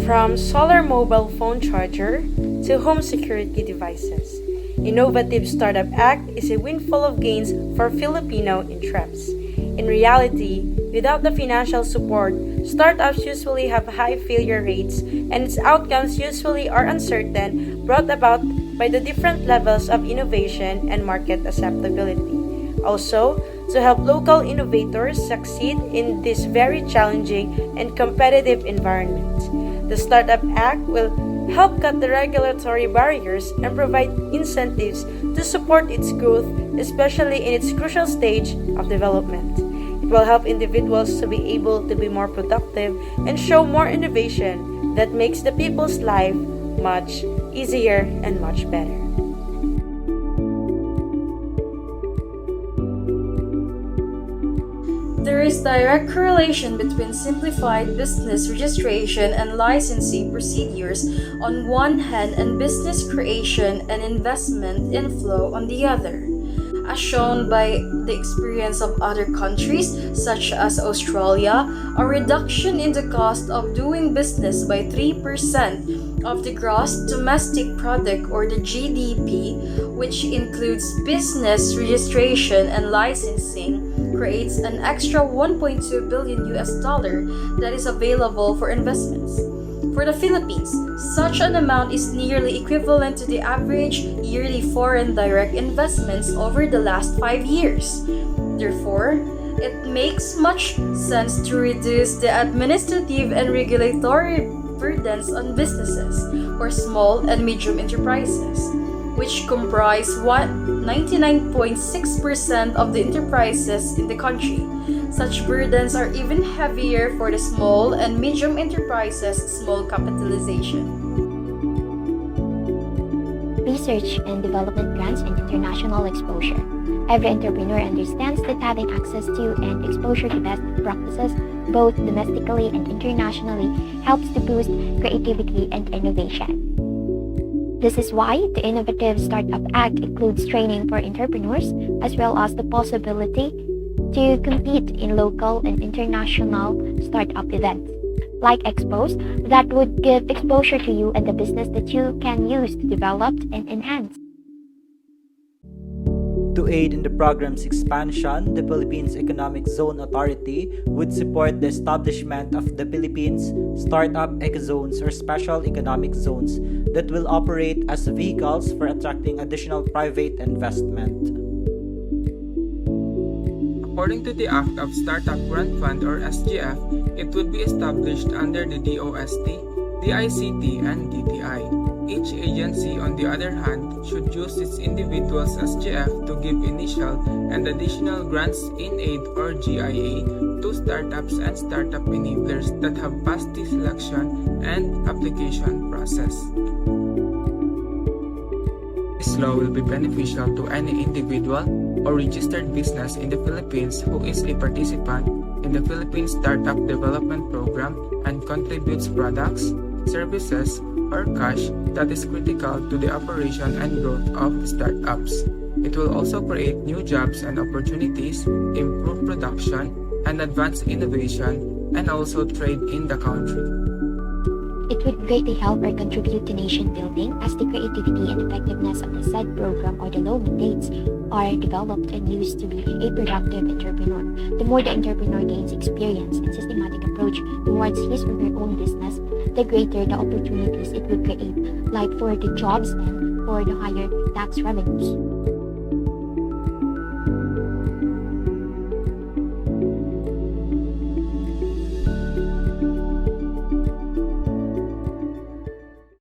From solar mobile phone charger to home security devices, Innovative Startup Act is a windfall of gains for Filipino interests. In reality, without the financial support, startups usually have high failure rates and its outcomes usually are uncertain, brought about by the different levels of innovation and market acceptability. Also, to help local innovators succeed in this very challenging and competitive environment, the Startup Act will help cut the regulatory barriers and provide incentives to support its growth, especially in its crucial stage of development. It will help individuals to be able to be more productive and show more innovation that makes the people's life much easier and much better. There is direct correlation between simplified business registration and licensing procedures on one hand and business creation and investment inflow on the other. As shown by the experience of other countries such as Australia, a reduction in the cost of doing business by 3% of the gross domestic product or the GDP, which includes business registration and licensing, creates an extra 1.2 billion US dollar that is available for investments. For the Philippines, such an amount is nearly equivalent to the average yearly foreign direct investments over the last 5 years. Therefore, it makes much sense to reduce the administrative and regulatory burdens on businesses or small and medium enterprises, which comprise 99.6% of the enterprises in the country. Such burdens are even heavier for the small and medium enterprises' small capitalization. Research and development grants and international exposure. Every entrepreneur understands that having access to and exposure to best practices, both domestically and internationally, helps to boost creativity and innovation. This is why the Innovative Startup Act includes training for entrepreneurs as well as the possibility to compete in local and international startup events, like expos that would give exposure to you and the business that you can use to develop and enhance. To aid in the program's expansion, the Philippines Economic Zone Authority would support the establishment of the Philippines Startup Ecozones or Special Economic Zones that will operate as vehicles for attracting additional private investment. According to the Act of Startup Grant Fund or SGF, it would be established under the DOST, DICT, and DTI. Each agency, on the other hand, should use its individual's SGF to give initial and additional grants in aid or GIA to startups and startup enablers that have passed the selection and application process. This law will be beneficial to any individual or registered business in the Philippines who is a participant in the Philippine Startup Development Program and contributes products, services, or cash that is critical to the operation and growth of startups. It will also create new jobs and opportunities, improve production, and advance innovation, and also trade in the country. It would greatly help or contribute to nation building as the creativity and effectiveness of the said program or the law mandates are developed and used to be a productive entrepreneur. The more the entrepreneur gains experience and systematic approach towards his or her own business, the greater the opportunities it would create, like for the jobs and for the higher tax revenues.